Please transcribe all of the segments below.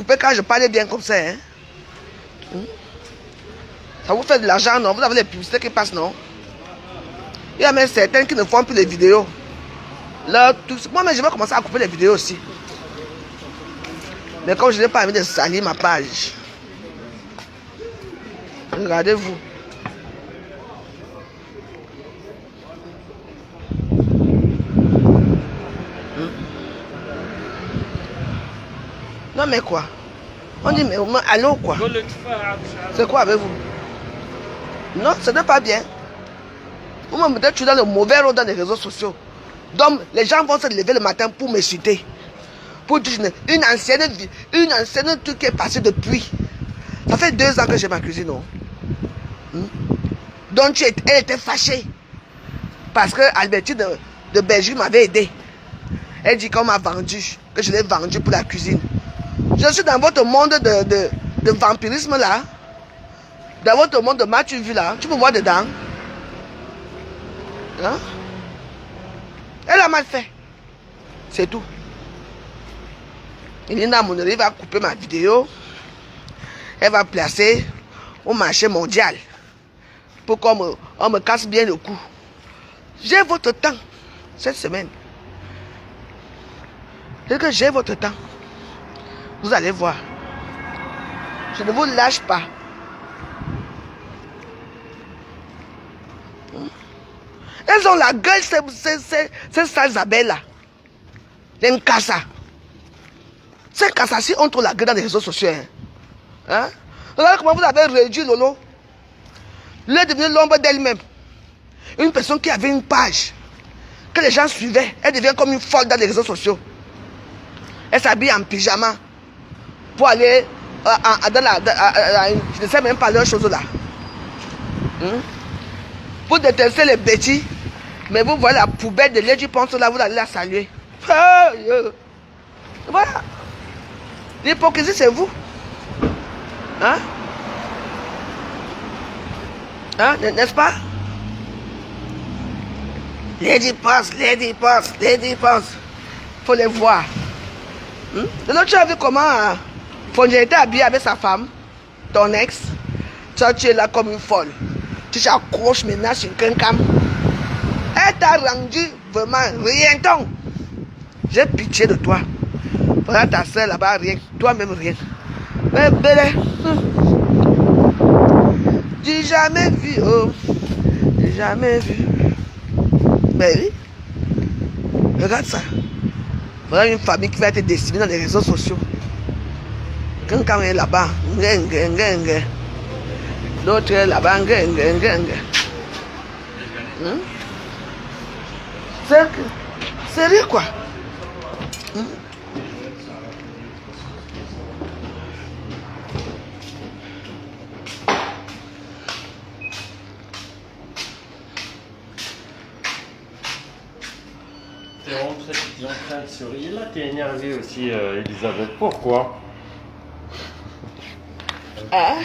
couper quand je parle bien comme ça. Hein? Ça vous fait de l'argent, non? Vous avez les publicités qui passent, non? Il y a même certains qui ne font plus les vidéos. Là, moi-même, je vais commencer à couper les vidéos aussi. Mais comme je n'ai pas envie de salir ma page. Regardez-vous. Non mais quoi? On dit mais allô quoi? C'est quoi avec vous? Non, ce n'est pas bien. Vous me mettez toujours dans le mauvais rôle dans les réseaux sociaux. Donc les gens vont se lever le matin pour me citer. Pour dire une ancienne truc qui est passée depuis. Ça fait 2 ans que j'ai ma cuisine, non? Donc elle était fâchée. Parce que Albertine de Belgique m'avait aidé. Elle dit qu'on m'a vendu, que je l'ai vendu pour la cuisine. Je suis dans votre monde de vampirisme là. Dans votre monde de m'as-tu vu là? Tu me vois dedans? Hein? Elle a mal fait. C'est tout. Nina Mouneri va couper ma vidéo. Elle va placer au marché mondial. Pour qu'on me casse bien le cou. J'ai votre temps cette semaine. C'est que j'ai votre temps. Vous allez voir. Je ne vous lâche pas. Elles ont la gueule, ces sales abeilles là. Les Nkassa. Ces Nkassa, si on trouve la gueule dans les réseaux sociaux. Hein? Regardez comment vous avez réduit Lolo. Elle est devenue l'ombre d'elle-même. Une personne qui avait une page, que les gens suivaient, elle devient comme une folle dans les réseaux sociaux. Elle s'habille en pyjama pour aller je ne sais même pas leurs choses là. Pour détester les bêtis, mais vous voyez la poubelle de Lady Ponce là, vous allez la saluer. Voilà. L'hypocrisie, c'est vous. Hein? Hein? N'est-ce pas? Lady Ponce, Lady Ponce, Lady Ponce. Faut les voir. De l'autre, tu as vu comment Fonje était habillé avec sa femme, ton ex. Toi, tu es là comme une folle. Tu t'accroches maintenant sur quelqu'un. Elle t'a rendu vraiment rien. Donc, j'ai pitié de toi. Voilà ta soeur là-bas, rien. Toi-même, rien. Mais belle. J'ai jamais vu. Oh. J'ai jamais vu. Mais oui. Regarde ça. Voilà une famille qui va être décimée dans les réseaux sociaux. Quelqu'un est là-bas. L'autre est là-bas. C'est rien quoi. T'es en train de sourire là, t'es énervé aussi, Elisabeth. Pourquoi? Ah?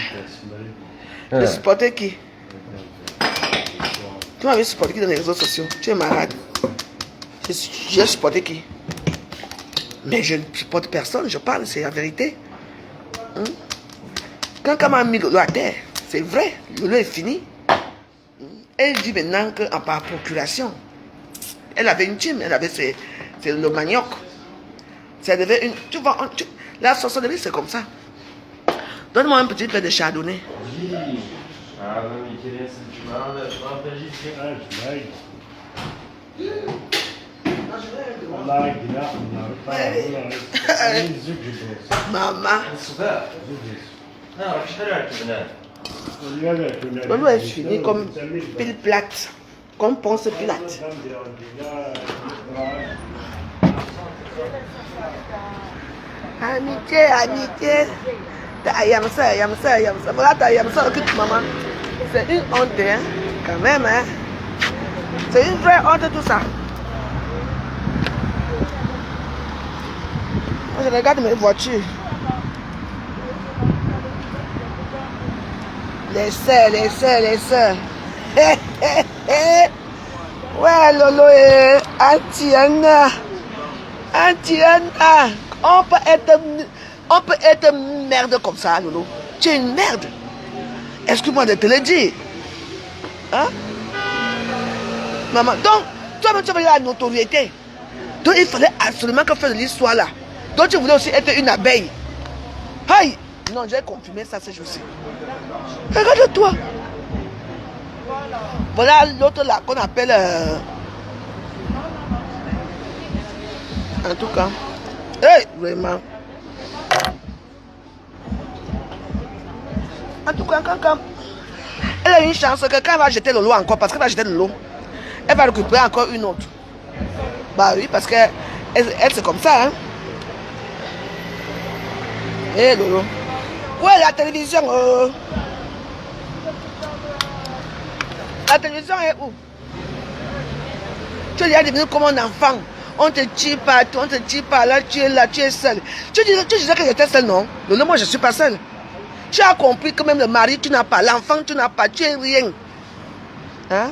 De supporter qui? Tu m'avais supporté qui dans les réseaux sociaux? Tu es malade. J'ai supporté qui? Mais je ne supporte personne, je parle, c'est la vérité. Quand m'a mis Lolo à terre, c'est vrai, Lolo est fini. Elle dit maintenant qu'en par procuration, elle avait une team, elle avait c'est le manioc. Ça devait une. Tu vois, la sorcellerie c'est comme ça. Donne-moi un petit peu de chardonnay. Ah oui, mais quel est ce que tu m'as Maman. Lolo est fini comme pile plate. Comme Ponce Pilate. Amitié, amitié. Ayamsa. Voilà ta Ayamsa occupe maman. C'est une honte, hein. Quand même, hein. C'est une vraie honte tout ça. Moi, je regarde mes voitures. Les sœurs. Ouais, Lolo et Antiana. On peut être On peut être merde comme ça, Lolo. Tu es une merde. Excuse-moi de te le dire. Hein? Maman, donc, toi-même, tu avais la notoriété. Donc, il fallait absolument que faire de l'histoire là. Donc, tu voulais aussi être une abeille. Aïe! Non, j'ai confirmé ça, c'est juste. Regarde-toi. Voilà l'autre là qu'on appelle... En tout cas. Hey, vraiment. En tout cas, quand elle a une chance que quand elle va jeter le lot encore, parce qu'elle va jeter le lot, elle va récupérer encore une autre. Bah oui, parce que elle c'est comme ça, hein. Eh Lolo. Où est la télévision? La télévision est où? Tu es déjà devenu comme un enfant. On te tire partout, on te tire par là, tu es seul. Tu disais que j'étais seule, non? Lolo, moi je ne suis pas seule. Tu as compris que même le mari, tu n'as pas. L'enfant, tu n'as pas. Tu es rien. Hein?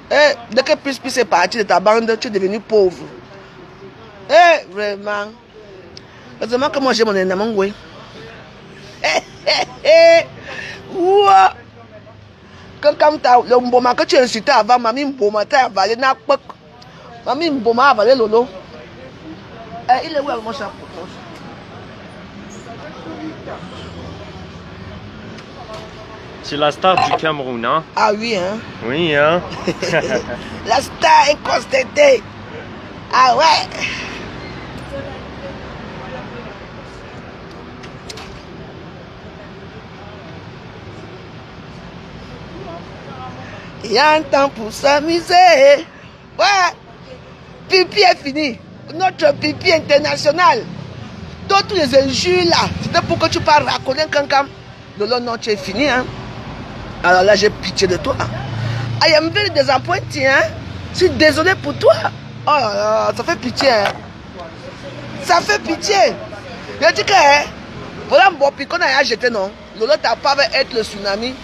Et dès que plus est parti de ta bande, tu es devenu pauvre. Eh, vraiment. Heureusement que moi j'ai mon énorme, oui. Ouah. Comme le mboma que tu insultais avant, mamie mboma, t'as avalé, n'a pas. Mamie mboma a avalé Lolo. Il est où avec mon chapeau? C'est la star du Cameroun, hein? Ah oui, hein? Oui, hein? La star est constatée. Ah ouais? Il y a un temps pour s'amuser. Ouais. Pipi est fini. Notre pipi international. Donc tous les injures là, c'était pour que tu parles à connaître quelqu'un. Lolo, non, tu es fini, hein? Alors là, j'ai pitié de toi. I am very disappointed, hein? Je suis désolé pour toi. Oh là là, ça fait pitié, hein? Ça fait pitié. Je dis que, hein? Voilà mon pic qu'on a jeté, non? Lolo, ta part va être le tsunami.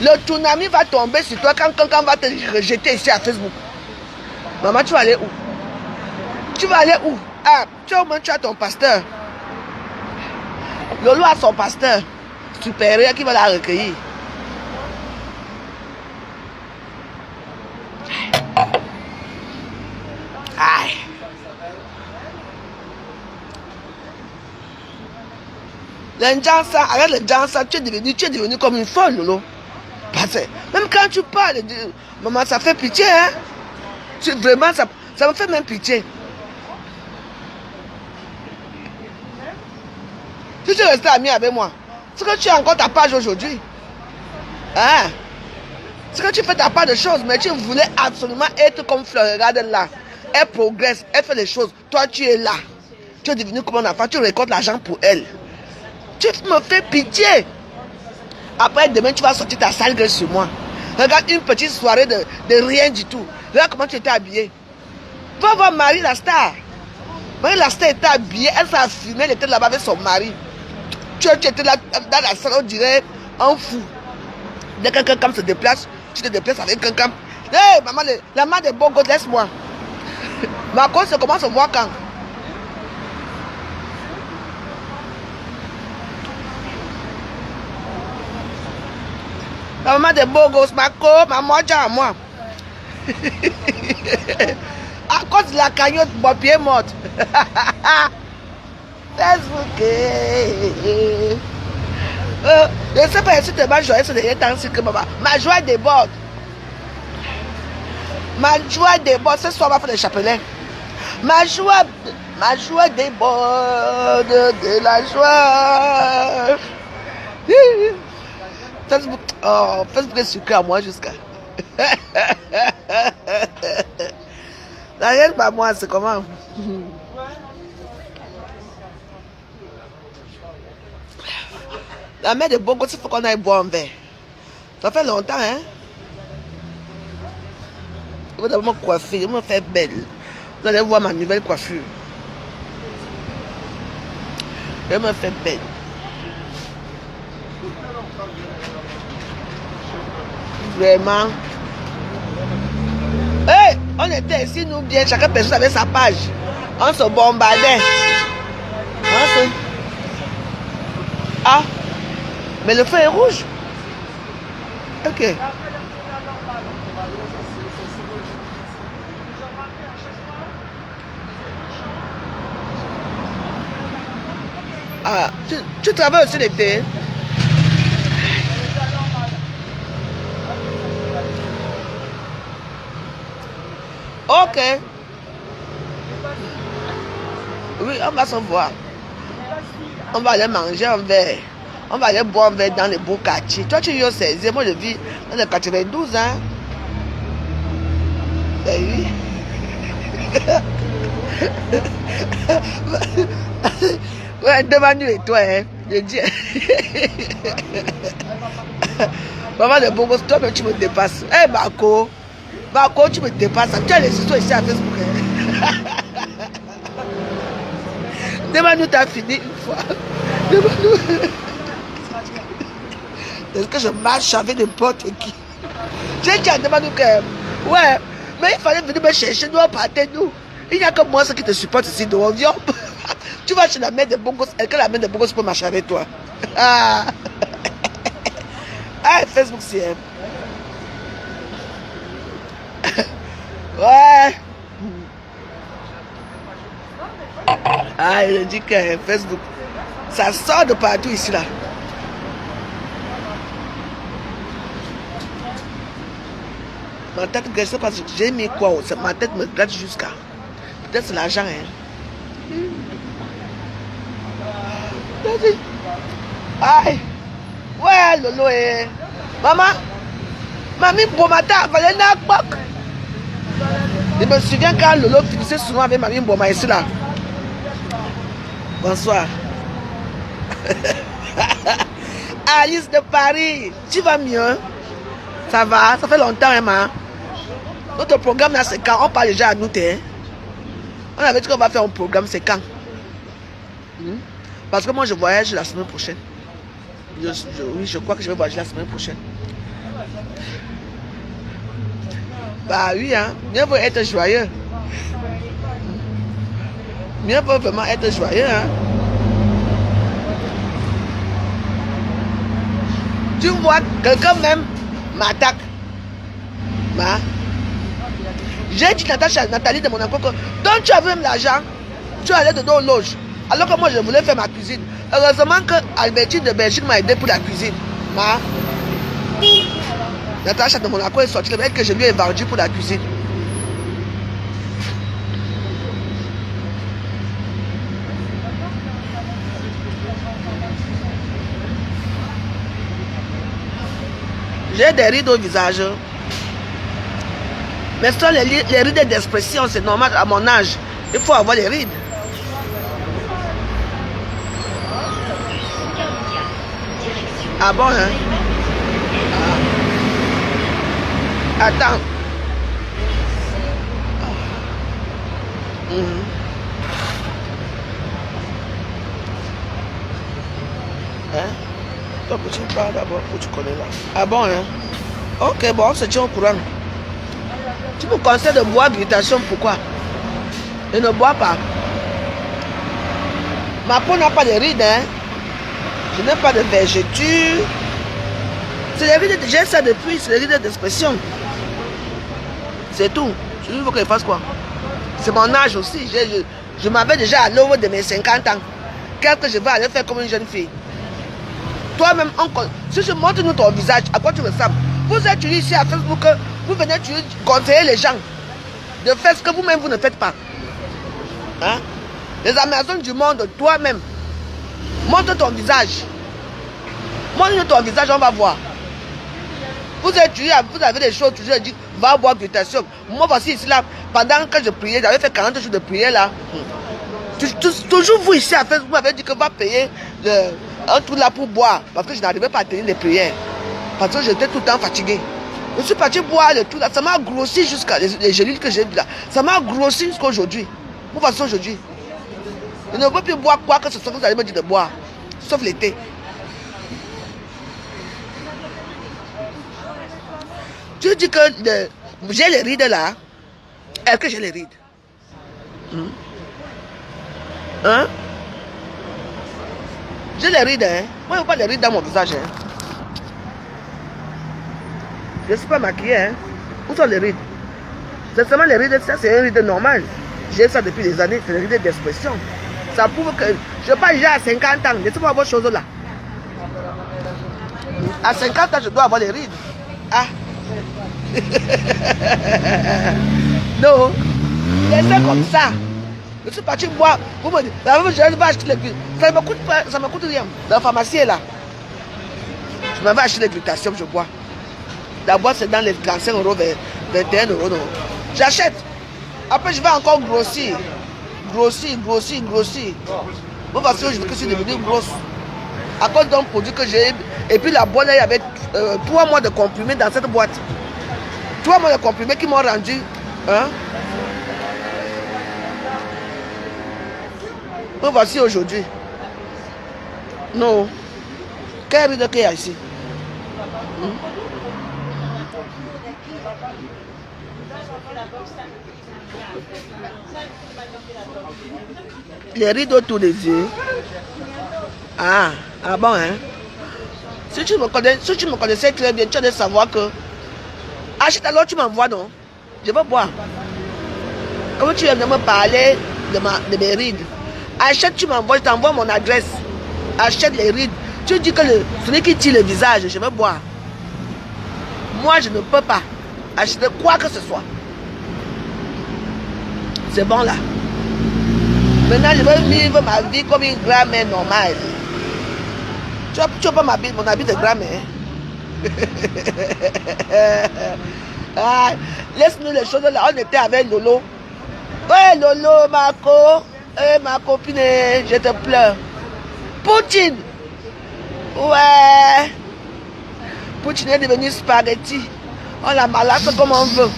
Le tsunami va tomber sur toi quand quelqu'un va te rejeter ici à Facebook. Maman, tu vas aller où? Tu vas aller où? Ah, tu as ton pasteur. Lolo a son pasteur supérieur qui va la recueillir. Aïe. Arrête le jansa, tu es devenu comme une folle, Lolo. Parce que même quand tu parles, maman, ça fait pitié, hein? Vraiment, ça me fait même pitié. Si tu restais ami avec moi, c'est que tu as encore ta page aujourd'hui. Hein? C'est que tu fais ta part de choses, mais tu voulais absolument être comme Fleur. Regarde là. Elle progresse, elle fait les choses. Toi, tu es là. Tu es devenu comme un enfant, tu récoltes l'argent pour elle. Tu me fais pitié. Après, demain, tu vas sortir ta sale gueule sur moi. Regarde une petite soirée de rien du tout. Regarde comment tu étais habillée. Va voir Marie la star. Marie la star était habillée, elle s'est affirmée, elle était là-bas avec son mari. Tu étais là dans la salle, on dirait un fou. Dès que quelqu'un se déplace, tu te déplaces avec quelqu'un. Hé, maman, la main des beaux gosses, laisse-moi. Ma cause, c'est comment se voir quand? La maman des beaux gosses, ma moitié à moi. À cause de la cagnotte, mon pied est morte. Facebook. Je ne sais pas si tu es joyeuse sur les temps que maman. Ma joie déborde. Ma joie déborde. Ce soir, on va faire des chapelets. Ma joie déborde de la joie. Facebook, oh, Facebook est sucré à moi jusqu'à. La pas moi, c'est comment? La mère de Bongo, il faut qu'on aille boire un verre. Ça fait longtemps, hein? Je vais d'abord me coiffer, je vais me faire belle. Vous allez voir ma nouvelle coiffure. Je vais me faire belle. Vraiment. Hey, on était ici, nous bien, chacun personne avait sa page. On se bombardait. Mais le feu est rouge. Ok. Ah, tu travailles aussi l'été? Ok. Oui, on va se voir. On va aller manger un verre. On va aller boire un verre dans les beaux quartiers. Toi, tu vis au 16e, moi je vis dans le 92, hein. Ben oui. Ouais, devant nous et toi, hein. Je dis. Maman de Bongos, toi-même tu me dépasses. Eh, Marco. Marco, tu me dépasses. Tu as les histoires ici à Facebook. Hein. Demande-nous, t'as fini une fois. Demande-nous. Est-ce que je marche avec n'importe qui? J'ai dit à demande que. Ouais, mais il fallait venir me chercher, nous on partait, nous. Il n'y a que moi qui te supporte ici dehors. Viens. Tu vas chez la mère de Bongos. Est-ce que la mère de Bongos peut marcher avec toi? Ah, ah Facebook, c'est. Ouais. Ah, je dis que Facebook, ça sort de partout ici là. Ma tête, je ne sais pas si j'ai mis quoi. Ma tête me gratte jusqu'à. Peut-être c'est l'argent. Hein. Aïe. Ouais, Lolo. Maman. Mamie, bon matin, Valéna Bok. Je me souviens quand Lolo finissait souvent avec Mamie Mboma ici là. Bonsoir. Alice de Paris, tu vas mieux? Ça va? Ça fait longtemps, Emma. Notre programme là, c'est quand? On parle déjà à nous, hein? On avait dit qu'on va faire un programme, c'est quand? Parce que moi, je voyage la semaine prochaine. Oui, je crois que je vais voyager la semaine prochaine. Bah oui, hein. Mieux vaut être joyeux. Mieux vaut vraiment être joyeux, hein. Tu vois, quelqu'un même m'attaque. Bah. J'ai dit à Nathalie de Monaco que donc tu avais même l'argent, tu allais de nos loges. Alors que moi je voulais faire ma cuisine. Heureusement que Albertine de Belgique m'a aidé pour la cuisine. Bah. Natacha de Monaco est sortie, elle que je lui ai vendu pour la cuisine. J'ai des rides au visage. Mais ça, les rides d'expression, c'est normal à mon âge. Il faut avoir les rides. Ah bon, hein? Ah. Attends. Hein? Toi, tu parles d'abord, que tu connais là. Ah bon, hein? Ok, bon, on se tient au courant. Tu me conseilles de boire glutation, pourquoi? Je ne bois pas. Ma peau n'a pas de rides, hein? Je n'ai pas de vergeture. C'est les rides, j'ai ça depuis, c'est les rides d'expression. C'est tout. Je veux qu'il fasse quoi? C'est mon âge aussi. Je m'avais déjà à l'aube de mes 50 ans. Qu'est-ce que je vais aller faire comme une jeune fille? Toi-même, si je montre nous ton visage, à quoi tu ressembles? Vous êtes ici à Facebook, vous venez conseiller les gens de faire ce que vous-même vous ne faites pas. Hein? Les Amazones du monde, toi-même, montre ton visage. Montre-nous ton visage, on va voir. Vous êtes ici, vous avez des choses, je dis, va boire glutation. Moi, voici ici là, pendant que je priais, j'avais fait 40 jours de prière là. Toujours vous ici à Facebook, vous m'avez dit que va payer un truc là pour boire. Parce que je n'arrivais pas à tenir les prières. Parce que j'étais tout le temps fatigué. Je suis parti boire le tout là. Ça m'a grossi jusqu'à les gélules que j'ai vu là. Ça m'a grossi jusqu'à aujourd'hui. Vous voyez aujourd'hui. Je ne veux plus boire quoi que ce soit que vous allez me dire de boire. Sauf l'été. Tu dis que j'ai les rides là. Est-ce que j'ai les rides? Hein? J'ai les rides, hein. Moi, je ne veux pas les rides dans mon visage, hein. Je ne suis pas maquillée, hein. Où sont les rides? C'est seulement les rides, ça c'est un ride normal. J'ai ça depuis des années, c'est les rides d'expression. Ça prouve que je ne pas déjà à 50 ans. Laissez-moi avoir choses là. À 50 ans, je dois avoir les rides. Ah. Non. Laissez comme ça. Je suis parti boire. Vous me dites, je vais acheter les glutathium. Ça me coûte rien. Dans la pharmacie est là. Je m'avais acheté les glutathium, je bois. D'abord, c'est dans les 35 euros, 21 euros. J'achète. Après, je vais encore grossir. Grossir. Bon, parce que je suis devenue grosse. À cause d'un produit que j'ai. Et puis la boîte, il y avait 3 mois de comprimés dans cette boîte. 3 mois de comprimés qui m'ont rendu. Hein? Me voici aujourd'hui. Non. Quel ride qu'il y a ici? Les rides autour des yeux. Ah bon, hein? Si tu me connaissais très bien, tu as de savoir que. Achète alors, tu m'envoies, non? Je veux boire. Comme tu viens de me parler de mes rides. Achète, tu m'envoies, je t'envoie mon adresse. Achète les rides. Tu dis que celui qui tire le visage, je veux boire. Moi, je ne peux pas acheter quoi que ce soit. C'est bon là. Maintenant, je veux vivre ma vie comme une grand-mère normale. Tu vois pas mon habit de grand-mère. Ah, laisse-nous les choses là. On était avec Lolo. Ouais, Lolo, ma copine, je te pleure. Poutine. Ouais. Poutine est devenu spaghetti. On la malaxe comme on veut.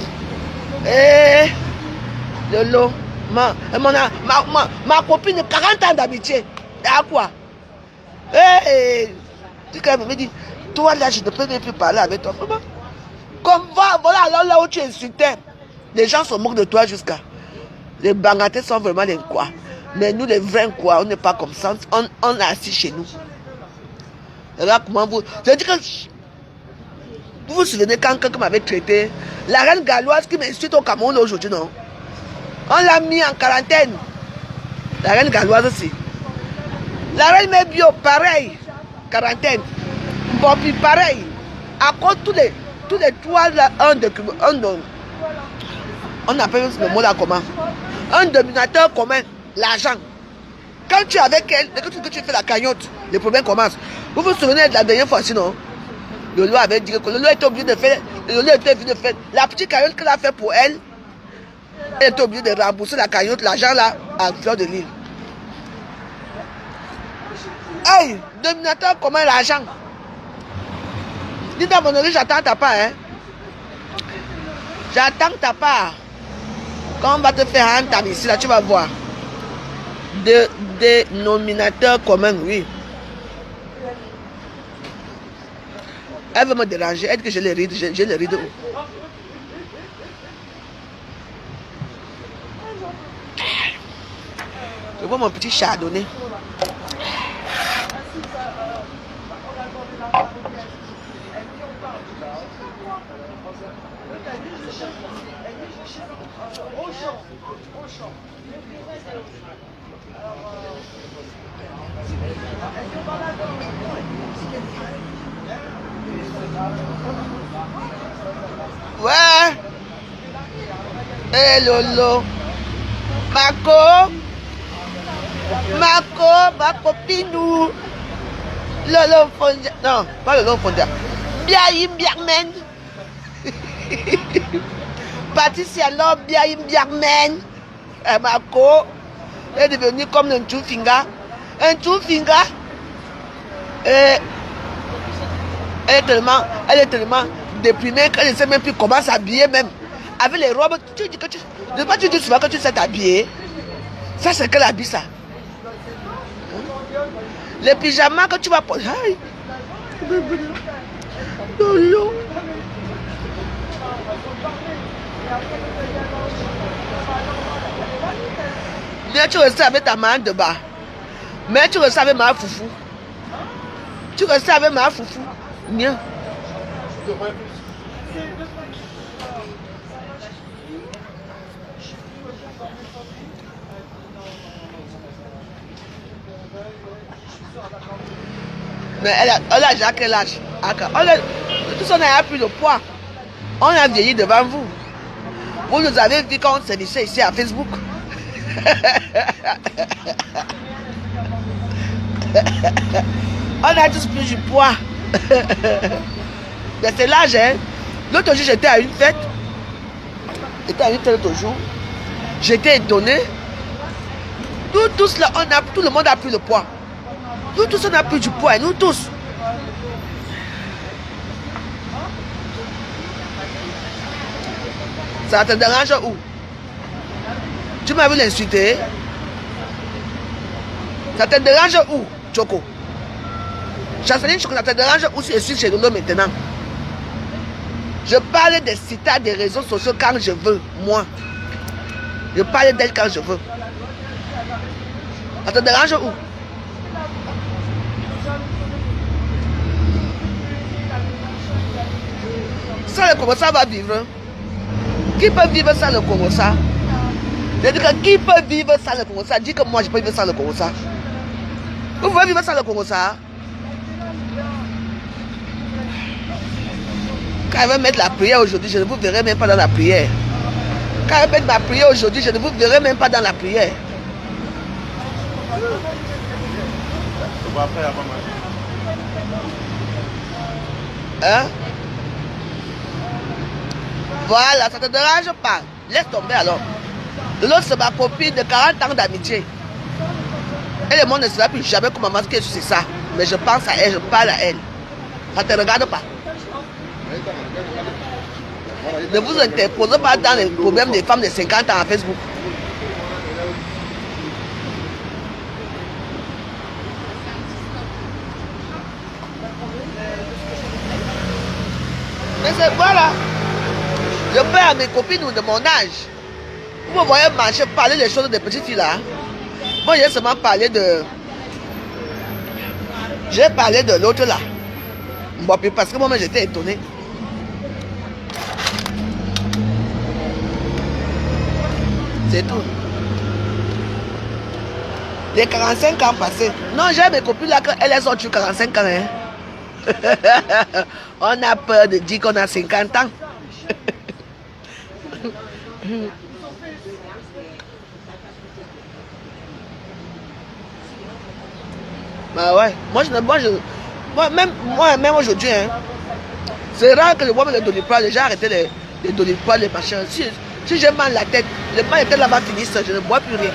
Eh, Lolo. Ma copine, 40 ans d'amitié. À quoi? Tu me dis, toi là, je ne peux même plus parler avec toi. Comme voilà, alors là où tu insultais, les gens se moquent de toi jusqu'à. Les bangatés sont vraiment les quoi. Mais nous, les vrais quoi, on n'est pas comme ça. On est assis chez nous. Et là, comment vous. Je dis que. Vous vous souvenez quand quelqu'un m'avait traité, la reine galloise qui m'insulte au Cameroun aujourd'hui, non? On l'a mis en quarantaine. La reine galloise aussi. La reine Mébio, pareil. Quarantaine. Bobby, pareil. À cause tous les 3 là, on appelle le mot là comment? Un dominateur commun, l'argent. Quand tu es avec elle, que tu fais la cagnotte, les problèmes commencent. Vous vous souvenez de la dernière fois, sinon? Lolo avait dit que Lolo était obligé de faire. La petite cagnotte qu'elle a fait pour elle. Elle était obligée de rembourser la cagnotte, l'argent là, à Fleur de Lille. Hey, dominateur commun, l'argent. Dis à mon oreille, j'attends ta part, hein. J'attends ta part. Quand on va te faire un tam ici, là, tu vas voir. Dénominateur commun, oui. Elle veut me déranger. Elle dit que j'ai les rides. J'ai les rides où? Je vois mon petit chardonnay. Ouais. Eh Lolo. Ma copine. Lolo Fondia. Non, pas Lolo Fondia. Biaïm Biarmen. Patricia Lolo Biaïm Biarmen. Mako est devenue comme un two-finger. Un two-finger. Elle est tellement déprimée qu'elle ne sait même plus comment s'habiller même. Avec les robes, tu dis que tu dis souvent que tu sais t'habiller. Ça c'est quel habit ça? Les pyjamas que tu vas porter. Lolo. Viens, tu restes avec ta main de bas. Mais tu restes avec ma foufou. Tu restais avec ma foufou. Bien. Mais elle a déjà quel âge? Tout ça n'a plus de poids. On a vieilli devant vous. Vous nous avez vu quand on s'est laissé ici à Facebook. On a tous pris du poids. Mais c'est l'âge, hein. L'autre jour, j'étais à une fête. L'autre jour. J'étais étonné. Tous là, tout le monde a pris le poids. Nous tous, on a pris du poids. Nous tous. Ça te dérange où? Tu m'as vu l'insulter? Ça te dérange où, Choco? Chanceline Choco, ça te dérange où si je suis chez nous maintenant? Je parle des citats des réseaux sociaux quand je veux, moi. Je parle d'elle quand je veux. Ça te dérange où? Ça, le Congo, ça va vivre. Qui peut vivre sans le Congo, ça? Je dis que qui peut vivre sans le Congo, ça? Dis que moi, je peux vivre sans le Congo, ça. Vous pouvez vivre sans le Congo, ça? Quand elle va mettre la prière aujourd'hui, je ne vous verrai même pas dans la prière. Quand elle va mettre ma prière aujourd'hui, je ne vous verrai même pas dans la prière. Hein? Voilà, ça te dérange pas. Laisse tomber alors. L'autre, c'est ma copine de 40 ans d'amitié. Et le monde ne sera plus jamais comment masquer sur ça. Mais je pense à elle, je parle à elle. Ça ne te regarde pas. Ne vous interposez pas dans les problèmes des femmes de 50 ans à Facebook. Mais c'est voilà. Je parle à mes copines ou de mon âge. Vous me voyez marcher, parler des choses des petites filles là. Moi, j'ai seulement parlé de... J'ai parlé de l'autre là. Bon, puis parce que moi-même, j'étais étonné. C'est tout. Les 45 ans passés. Non, j'ai mes copines là, elles ont tué 45 ans. Hein. On a peur de dire qu'on a 50 ans. Bah ouais, moi-même aujourd'hui, hein, c'est rare que je vois le doliprane, j'ai arrêté les doliprane, les machins. Si j'ai mal la tête, le mal de tête là-bas finisse, je ne bois plus rien.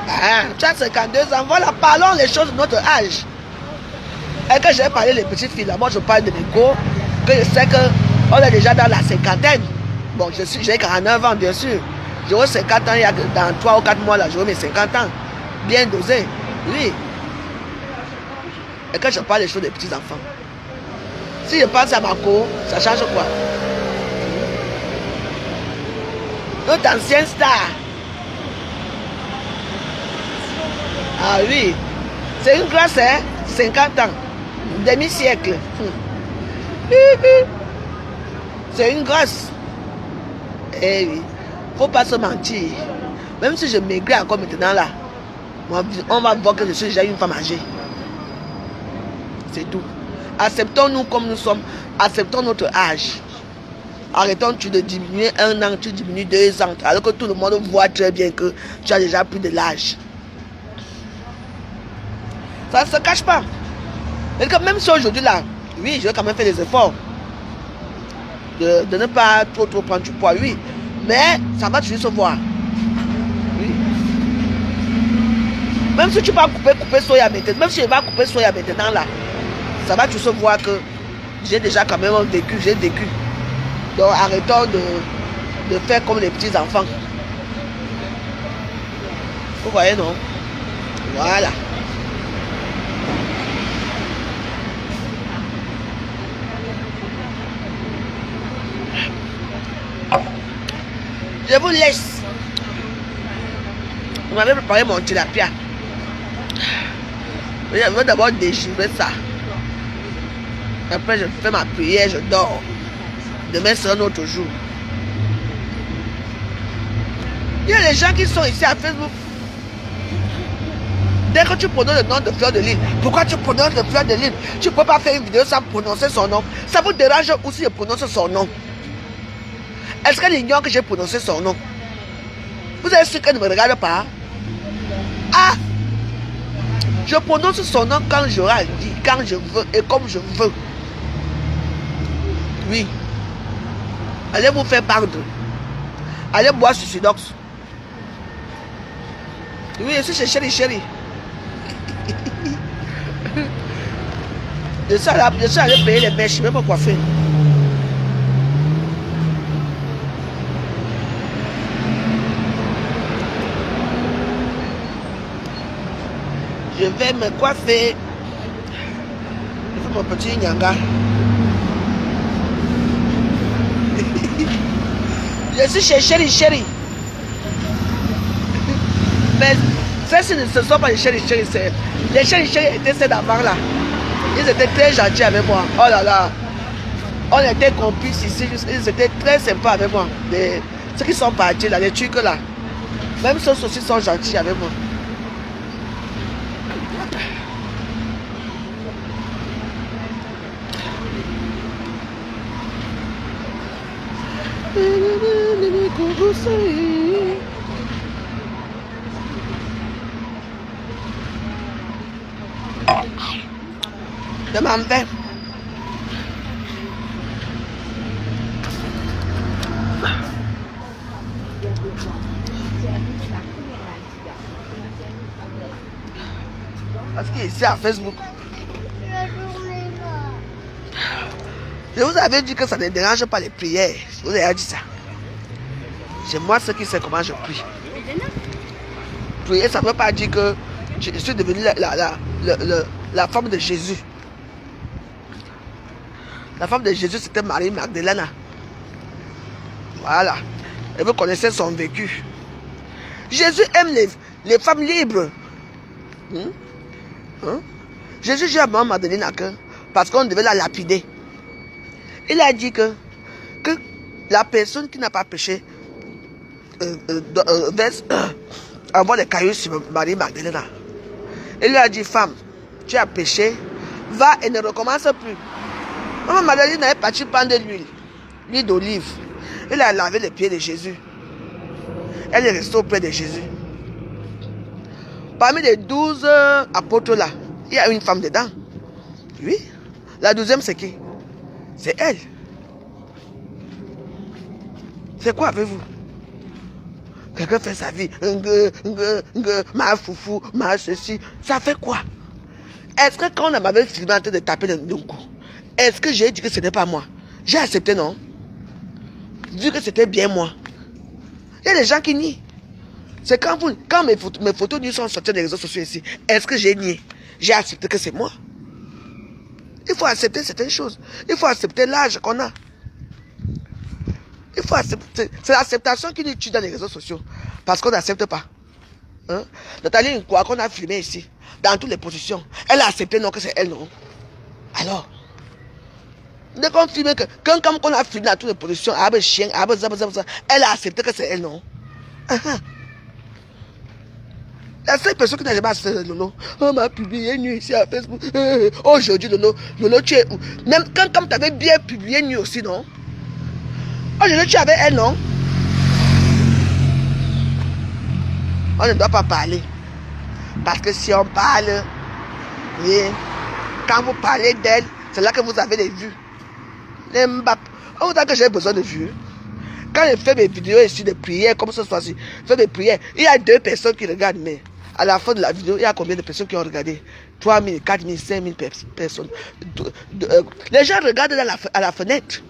Ah, tu as 52 ans, voilà, parlons les choses de notre âge. Et quand j'ai parlé des petites filles là, moi je parle de mes go, que je sais qu'on est déjà dans la cinquantaine. Bon, j'ai 49 ans, bien sûr. J'aurai 50 ans, il y a dans 3 ou 4 mois, là, j'aurai mes 50 ans. Bien dosé, oui. Et quand je parle des choses des petits-enfants, si je pense à ma co, ça change quoi? Notre ancienne star. Ah oui, c'est une grâce, hein? 50 ans, demi-siècle. C'est une grâce. Eh oui, faut pas se mentir. Même si je maigris encore maintenant là, on va voir que je suis déjà une femme âgée. C'est tout. Acceptons-nous comme nous sommes. Acceptons notre âge. Arrêtons-tu de diminuer 1 an, tu diminues 2 ans, alors que tout le monde voit très bien que tu as déjà plus de l'âge. Ça ne se cache pas. Et que même si aujourd'hui là, oui, je vais quand même faire des efforts. De ne pas trop prendre du poids, oui. Mais ça va toujours se voir. Oui. Même si tu vas couper soya maintenant, même si je vais couper soya maintenant là, ça va toujours se voir que j'ai déjà quand même vécu, j'ai vécu. Donc arrêtons de faire comme les petits enfants. Vous voyez, non? Voilà. Je vous laisse. m'avait préparé mon tilapia. Je vais d'abord déchirer ça. Après, je fais ma prière, je dors. Demain, c'est un autre jour. Il y a des gens qui sont ici à Facebook. Dès que tu prononces le nom de Fleur de Lys, pourquoi tu prononces le Fleur de Lys? Tu ne peux pas faire une vidéo sans prononcer son nom. Ça vous dérange aussi de prononcer son nom? Est-ce qu'elle ignore que j'ai prononcé son nom? Vous êtes sûr qu'elle ne me regarde pas? Ah! Je prononce son nom quand j'aurai dit, quand je veux et comme je veux. Oui. Allez vous faire pardon. Allez boire Suicidox. Oui, je suis chez Chéri. Je suis allé payer les mèches, je ne sais même pas quoi faire. Je vais me coiffer. Je fais mon petit nyanga. Je suis chez Chéri. Mais ce ne sont pas les Chéri. Les Chéri étaient ceux d'avant là. Ils étaient très gentils avec moi. Oh là là. On était complices ici. Ils étaient très sympas avec moi. Ceux qui sont partis là, les Turcs là. Même ceux aussi sont gentils avec moi. Je m'en vais. Parce qu'ici à Facebook, je vous avais dit que ça ne dérange pas les prières. Je vous ai dit ça. C'est moi ce qui sait comment je prie. Prier, ça ne veut pas dire que je suis devenue la femme de Jésus. La femme de Jésus, c'était Marie Magdalena. Voilà. Et vous connaissez son vécu. Jésus aime les femmes libres. Jésus dit à Marie Magdalena parce qu'on devait la lapider. Il a dit que la personne qui n'a pas péché envoie les cailloux sur Marie Magdalena. Il lui a dit, femme, tu as péché, va et ne recommence plus. Maman Magdalena est partie prendre l'huile d'olive. Elle a lavé les pieds de Jésus. Elle est restée auprès de Jésus. Parmi les 12 apôtres là, il y a une femme dedans. Oui. La 12e, c'est qui? C'est elle. C'est quoi avec vous? Quelqu'un fait sa vie. Ma foufou, ma ceci. Ça fait quoi? Est-ce que quand on m'avait filmé en train de taper le coup, est-ce que j'ai dit que ce n'était pas moi? J'ai accepté, non? Vu que c'était bien moi. Il y a des gens qui nient. C'est quand mes photos nues sont sorties des réseaux sociaux ici. Est-ce que j'ai nié? J'ai accepté que c'est moi. Il faut accepter certaines choses. Il faut accepter l'âge qu'on a. Il faut accepter. C'est l'acceptation qui nous tue dans les réseaux sociaux. Parce qu'on n'accepte pas. Hein? Nathalie Nkwa qu'on a filmé ici, dans toutes les positions, elle a accepté non que c'est elle, non? Alors, dès qu'on filme quand on a filmé dans toutes les positions, elle a accepté que c'est elle, non? La seule personne qui n'a jamais accepté Lolo, on m'a publié nu ici à Facebook. Aujourd'hui, Lolo, tu es où? Même quand tu avais bien publié nu aussi, non? Aujourd'hui, tu avais elle, non? On ne doit pas parler. Parce que si on parle, oui, quand vous parlez d'elle, c'est là que vous avez les vues. Les mbap. On vous dit que j'ai besoin de vues. Quand je fais mes vidéos ici de prière, comme ce soir-ci, je fais mes prières, il y a 2 personnes qui regardent, mais à la fin de la vidéo, il y a combien de personnes qui ont regardé? 3 000, 4 000, 5 000 personnes. Les gens regardent à la fenêtre.